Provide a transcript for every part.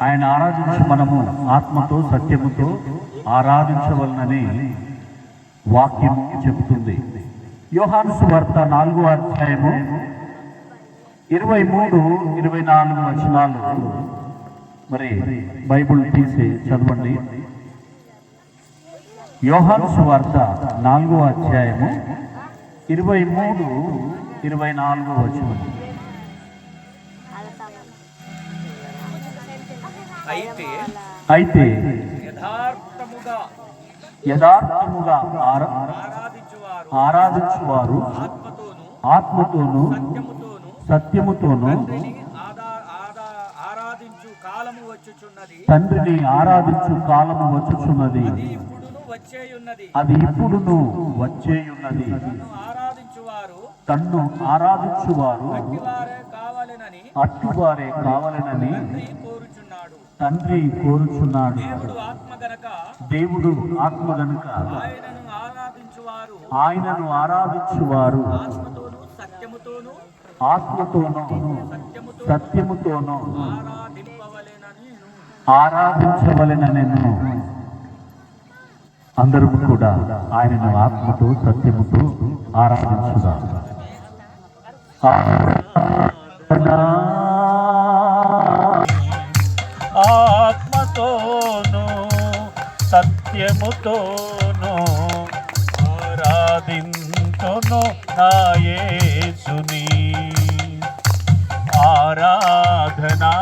ఆయన ఆరాధించి మనము ఆత్మతో సత్యముతో ఆరాధించవలనని వాక్యం చెబుతుంది. యోహాను సువార్త 4వ అధ్యాయము 23, 24 వచనాలు మరి బైబిల్ తీసి చదవండి. యోహాను సువార్త 4వ అధ్యాయము 23, 24 వచనం. అయితే యథార్థముగా ఆరాధించువారు ఆత్మతోను సత్యముతోను తండ్రిని ఆరాధించు కాలము వచ్చుచున్నది, అది ఇప్పుడును వచ్చేయున్నది. తన్ను ఆరాధించువారు అట్టువారే కావాలనని తండ్రి కోరుచున్నాడు. దేవుడు ఆత్మ గనుక ఆయనను ఆరాధించువారు ఆత్మతోనూ సత్యముతోనూ ఆరాధించవలెనను. అందరూ కూడా ఆయనను ఆత్మతో సత్యముతో ఆరాధించుదాం. ఆత్మతోను సత్యముతోను ఆరాధింతును నా యేసుని. ఆరాధనా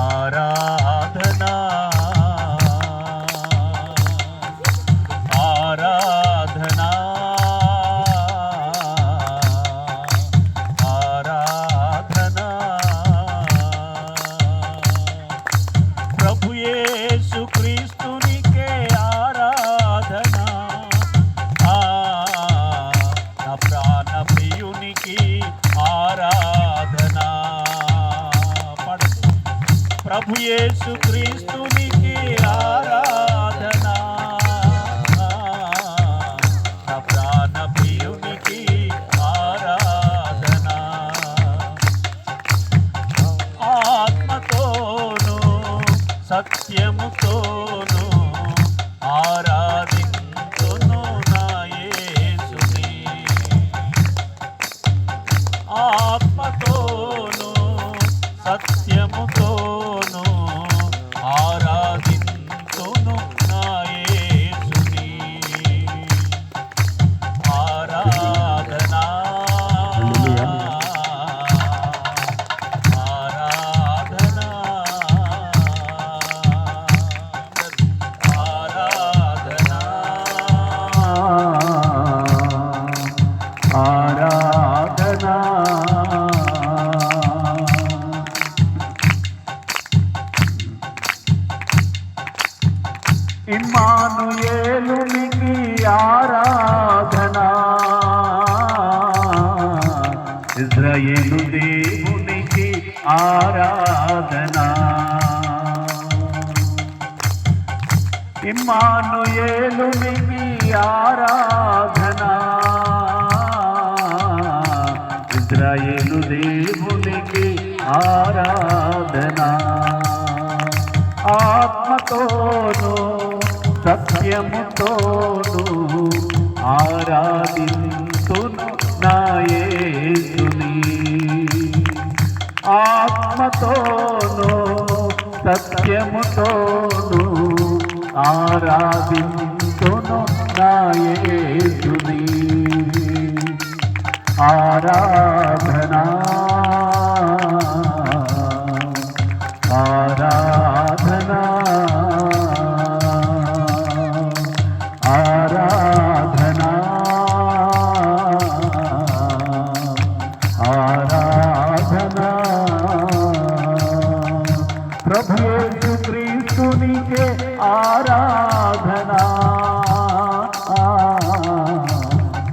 ఆరాధనా ఆరాధనా ఆరాధనా. ప్రభు యేసు క్రీస్తునికే ఆరాధనా. నా ప్రాణ ప్రియునికి ఆరాధనా. ప్రభు యేసు క్రీస్తునికి ఆరాధనా. నా ప్రాణ ప్రియునికి ఆరాధనా. ఆత్మతోను సత్యముతోను ఆరాధింతును నా యేసుని. ఆత్మతోను సత్యముతోను ఆరాధింతును నా యేసుని. ఆరాధనా ఆరాధనా ఆరాధనా ఆరాధనా. ఇమ్మానుయేలునికి ఆరాధనా. ఇశ్రాయేలు దేవునికి ఆరాధనా. ఇమ్మానుయేలునికి ఆరాధనా. ఇశ్రాయేలు దేవునికి ఆరాధనా. ఆత్మతోను సత్యముతోను ఆరాధింతును నా యేసుని. ఆత్మతోను సత్యముతోను ఆరాధింతును నా యేసుని. ఆరాధనా ఆరాధనా ఆరాధనా ఆరాధనా. ప్రభు యేసు క్రీస్తునికే ఆరాధనా.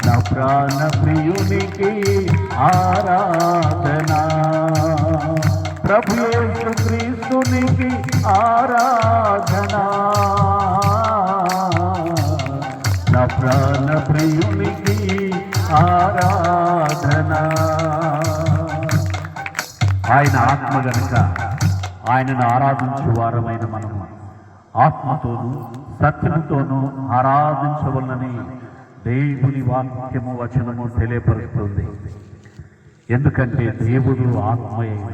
నా ప్రాణ ప్రియునికి ఆరాధనా. ప్రభు యేసు క్రీస్తునికి ఆరాధనా. నా ప్రాణ ప్రియునికి ఆరాధనా. ఆయన ఆత్మ గనుక ఆయనను ఆరాధించు వారమైన మనము ఆత్మతోనూ సత్యముతోనూ ఆరాధించవలనని దేవుని వాక్యము వచనము తెలియపరుస్తుంది. ఎందుకంటే దేవుడు ఆత్మయైన,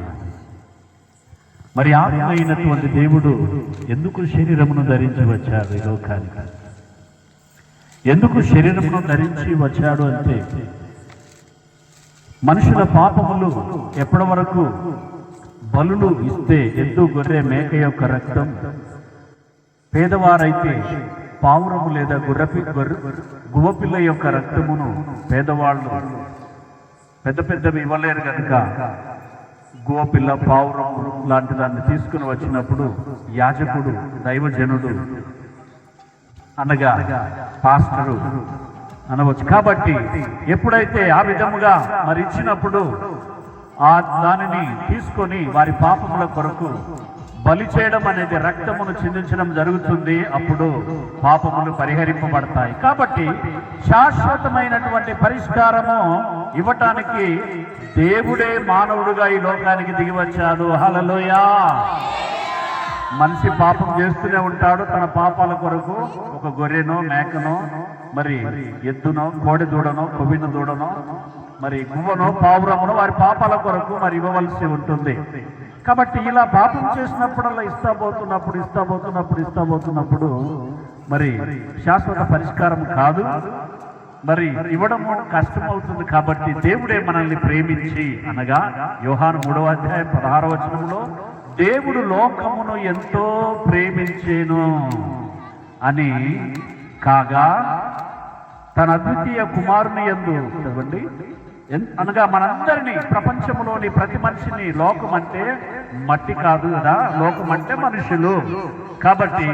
మరి ఆత్మ అయినటువంటి దేవుడు ఎందుకు శరీరమును ధరించి వచ్చాడు ఈ లోకానికి? ఎందుకు శరీరమును ధరించి వచ్చాడు అంటే, మనుషుల పాపములు ఎప్పటి వరకు బలులు ఇస్తే ఎద్దు, గొర్రె, మేక యొక్క రక్తం, పేదవారైతే పావురము లేదా గువ్వపిల్ల యొక్క రక్తమును పేదవాళ్ళు పెద్ద పెద్దవి ఇవ్వలేరు కనుక గువ్వపిల్ల, పావురము లాంటి దాన్ని తీసుకుని వచ్చినప్పుడు యాజకుడు, దైవజనుడు అనగా పాస్టరు అనవచ్చు. కాబట్టి ఎప్పుడైతే ఆ విధముగా మరి ఇచ్చినప్పుడు ఆ దానిని తీసుకొని వారి పాపముల కొరకు బలి చేయడం అనేది, రక్తమును చిందించడం జరుగుతుంది. అప్పుడు పాపములు పరిహరింపబడతాయి. కాబట్టి శాశ్వతమైనటువంటి పరిష్కారము ఇవ్వటానికి దేవుడే మానవుడుగా ఈ లోకానికి దిగి వచ్చాడు. హల్లెలూయా. మనిషి పాపం చేస్తూనే ఉంటాడు. తన పాపాల కొరకు ఒక గొర్రెనో, మేకనో, మరి ఎద్దునో, కోడి దూడనో, కొవ్విన దూడనో, మరి గువ్వనో, పావురమునో వారి పాపాల కొరకు మరి ఇవ్వవలసి ఉంటుంది. కాబట్టి ఇలా పాపం చేసినప్పుడల్లా ఇస్తాబోతున్నప్పుడు మరి శాశ్వత పరిష్కారం కాదు, మరి ఇవ్వడం కష్టమవుతుంది. కాబట్టి దేవుడే మనల్ని ప్రేమించి, అనగా యోహాను 3వ అధ్యాయం 16వ వచనంలో దేవుడు లోకమును ఎంతో ప్రేమించేను అని కాగా తన అద్వితీయ కుమారుని యందు, చదవండి, అనగా మనందరినీ, ప్రపంచంలోని ప్రతి మనిషిని, లోకం అంటే మట్టి కాదు కదా, లోకం అంటే మనుషులు. కాబట్టి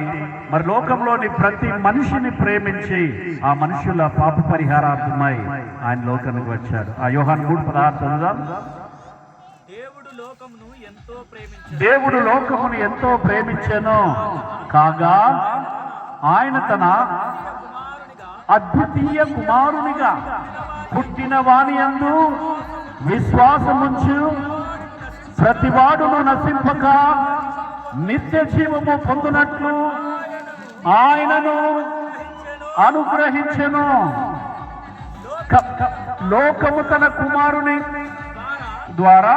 మరి లోకంలోని ప్రతి మనిషిని ప్రేమించి ఆ మనుషుల పాప పరిహారార్థమై ఆయన లోకానికి వచ్చాడు. ఆ యోహాను 3:16 చదువుదాం. దేవుడు లోకమును ఎంతో ప్రేమించెను కాగా ఆయన తన అద్వితీయ కుమారునిగా పుట్టిన వాని యందు విశ్వాసముంచు ప్రతివాడును నశింపక నిత్య జీవము పొందునట్లు ఆయనను అనుగ్రహించెను. లోకము తన కుమారుని ద్వారా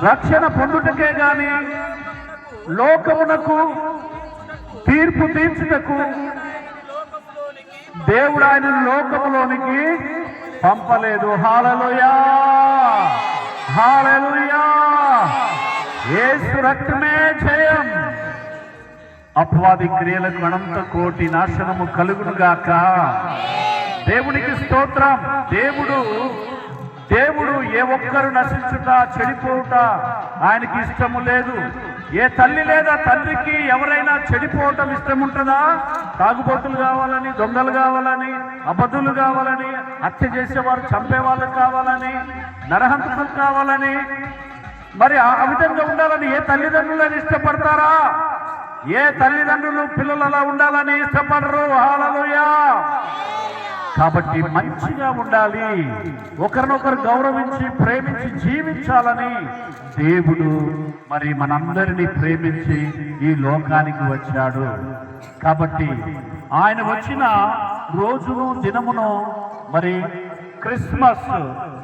రక్షణ పొందుటకే గాని లోకమునకు తీర్పు తీర్చుటకు దేవుడు ఆయనను లోకములోనికి పంపలేదు. హల్లెలూయా, హల్లెలూయా. యేసు రక్తమే జయం. అపవాది క్రియలకు అనంత కోటి నాశనము కలుగునుగాక. దేవునికి స్తోత్రం. దేవుడు ఏ ఒక్కరు నశించుట, చెడిపోవుట ఆయనకి ఇష్టము లేదు. ఏ తల్లి లేదా తండ్రికి ఎవరైనా చెడిపోవటం ఇష్టం ఉంటుందా? తాగుబోతులు కావాలని, దొంగలు కావాలని, అబద్ధులు కావాలని, హత్య చేసేవారు చంపేవాళ్ళు కావాలని, నరహంతకులు కావాలని, మరి ఆ విధంగా ఉండాలని ఏ తల్లిదండ్రులని ఇష్టపడతారా? ఏ తల్లిదండ్రులు పిల్లలు అలా ఉండాలని ఇష్టపడరు. హల్లెలూయా. కాబట్టి మంచిగా ఉండాలి, ఒకరినొకరు గౌరవించి ప్రేమించి జీవించాలని దేవుడు మరి మనందరినీ ప్రేమించి ఈ లోకానికి వచ్చాడు. కాబట్టి ఆయన వచ్చిన రోజును, దినమును మరి క్రిస్మస్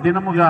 దినముగా